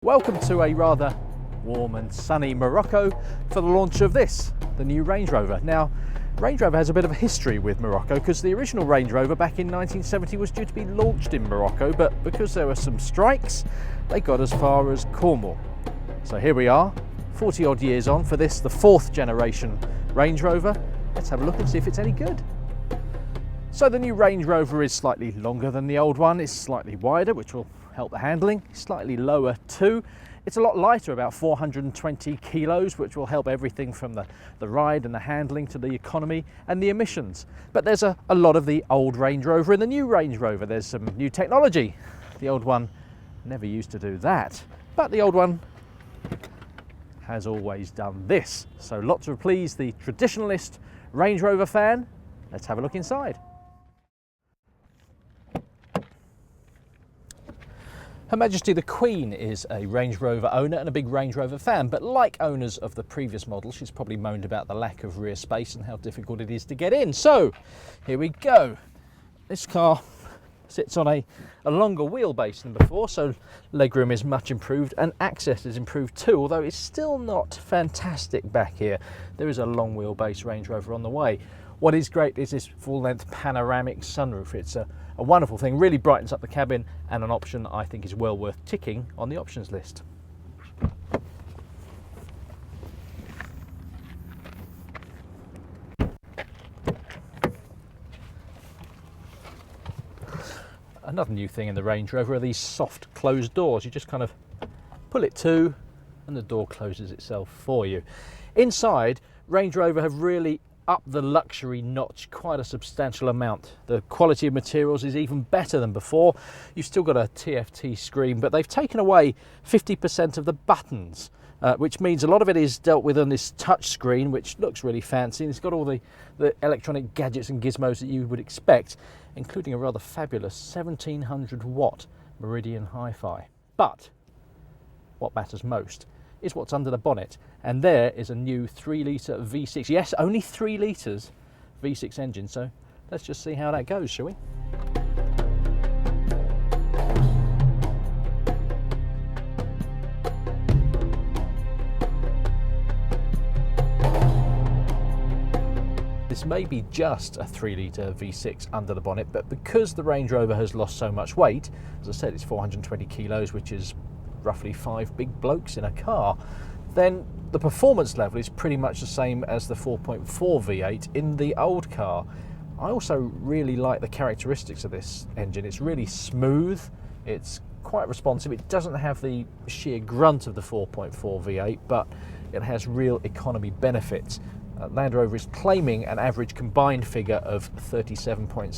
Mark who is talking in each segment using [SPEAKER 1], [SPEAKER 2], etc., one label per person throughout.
[SPEAKER 1] Welcome to a rather warm and sunny Morocco for the launch of this, the new Range Rover. Now, Range Rover has a bit of a history with Morocco because the original Range Rover back in 1970 was due to be launched in Morocco, but because there were some strikes, they got as far as Cornwall. So here we are, 40 odd years on for this, the fourth generation Range Rover. Let's have a look and see if it's any good. So the new Range Rover is slightly longer than the old one, it's slightly wider, which will help the handling, slightly lower too. It's a lot lighter, about 420 kilos, which will help everything from the ride and the handling to the economy and the emissions. But there's a lot of the old Range Rover in the new Range Rover. There's some new technology. The old one never used to do that, but the old one has always done this. So lots to please the traditionalist Range Rover fan. Let's have a look inside. Her Majesty the Queen is a Range Rover owner and a big Range Rover fan, but like owners of the previous model, she's probably moaned about the lack of rear space and how difficult it is to get in. So here we go. This car sits on a longer wheelbase than before, so legroom is much improved and access is improved too, although it's still not fantastic back here. There is a long wheelbase Range Rover on the way. What is great is this full-length panoramic sunroof. It's a wonderful thing, really brightens up the cabin, and an option I think is well worth ticking on the options list. Another new thing in the Range Rover are these soft closed doors. You just kind of pull it to and the door closes itself for you. Inside, Range Rover have really up the luxury notch quite a substantial amount. The quality of materials is even better than before. You've still got a TFT screen, but they've taken away 50% of the buttons, which means a lot of it is dealt with on this touch screen, which looks really fancy. And it's got all the electronic gadgets and gizmos that you would expect, including a rather fabulous 1700 watt Meridian Hi-Fi. But what matters most is what's under the bonnet, and there is a new 3-litre V6. Yes, only 3 litres V6 engine, so let's just see how that goes, shall we? This may be just a 3-litre V6 under the bonnet, but because the Range Rover has lost so much weight, as I said, it's 420 kilos, which is roughly 5 big blokes in a car, then the performance level is pretty much the same as the 4.4 V8 in the old car. I also really like the characteristics of this engine. It's really smooth, it's quite responsive, it doesn't have the sheer grunt of the 4.4 V8, but it has real economy benefits. Land Rover is claiming an average combined figure of 37.7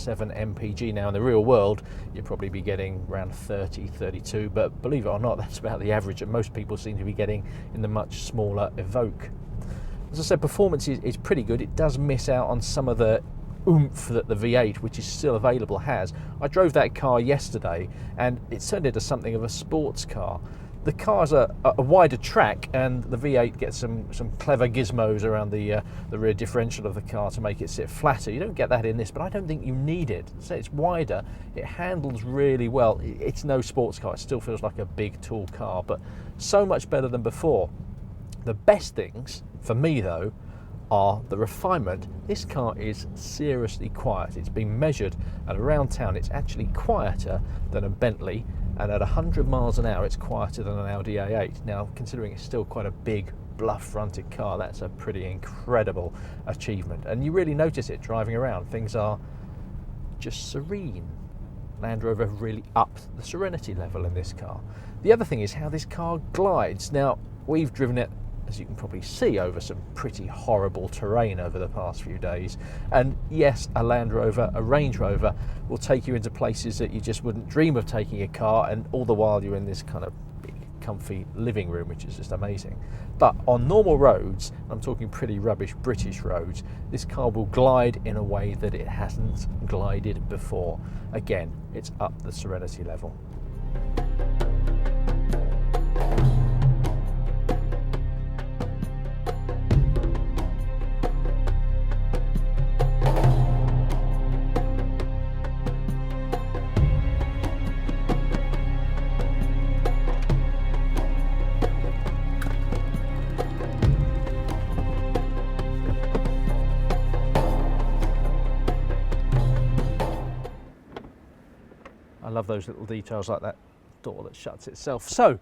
[SPEAKER 1] mpg. Now in the real world you'll probably be getting around 30, 32, but believe it or not, that's about the average that most people seem to be getting in the much smaller Evoque. As I said, performance is pretty good. It does miss out on some of the oomph that the V8, which is still available, has. I drove that car yesterday and it turned into something of a sports car. The car's a wider track, and the V8 gets some clever gizmos around the rear differential of the car to make it sit flatter. You don't get that in this, but I don't think you need it. So it's wider, it handles really well. It's no sports car, it still feels like a big tall car, but so much better than before. The best things for me though are the refinement. This car is seriously quiet. It's been measured, and around town it's actually quieter than a Bentley, and at 100 miles an hour it's quieter than an Audi A8. Now, considering it's still quite a big bluff fronted car, that's a pretty incredible achievement, and you really notice it driving around. Things are just serene. Land Rover have really upped the serenity level in this car. The other thing is how this car glides. Now, we've driven it, as you can probably see, over some pretty horrible terrain over the past few days. And yes, a Land Rover, a Range Rover, will take you into places that you just wouldn't dream of taking a car, and all the while you're in this kind of big, comfy living room, which is just amazing. But on normal roads, I'm talking pretty rubbish British roads, this car will glide in a way that it hasn't glided before. Again, it's up the serenity level. love those little details like that door that shuts itself. So,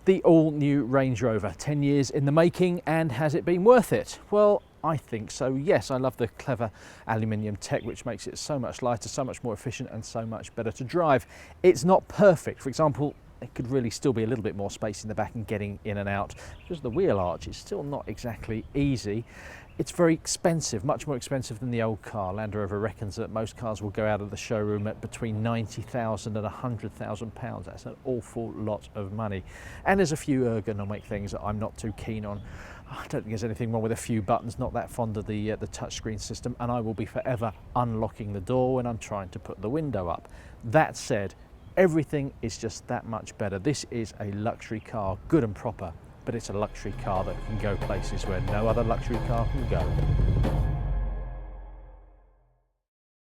[SPEAKER 1] the all-new Range Rover, 10 years in the making, and has it been worth it? Well, I think so, yes. I love the clever aluminium tech, which makes it so much lighter, so much more efficient, and so much better to drive. It's not perfect. For example, it could really still be a little bit more space in the back and getting in and out, because the wheel arch is still not exactly easy. It's very expensive, much more expensive than the old car. Land Rover reckons that most cars will go out of the showroom at between £90,000 and £100,000. That's an awful lot of money. And there's a few ergonomic things that I'm not too keen on. I don't think there's anything wrong with a few buttons, not that fond of the touchscreen system, and I will be forever unlocking the door when I'm trying to put the window up. That said, everything is just that much better. This is a luxury car, good and proper, but it's a luxury car that can go places where no other luxury car can go.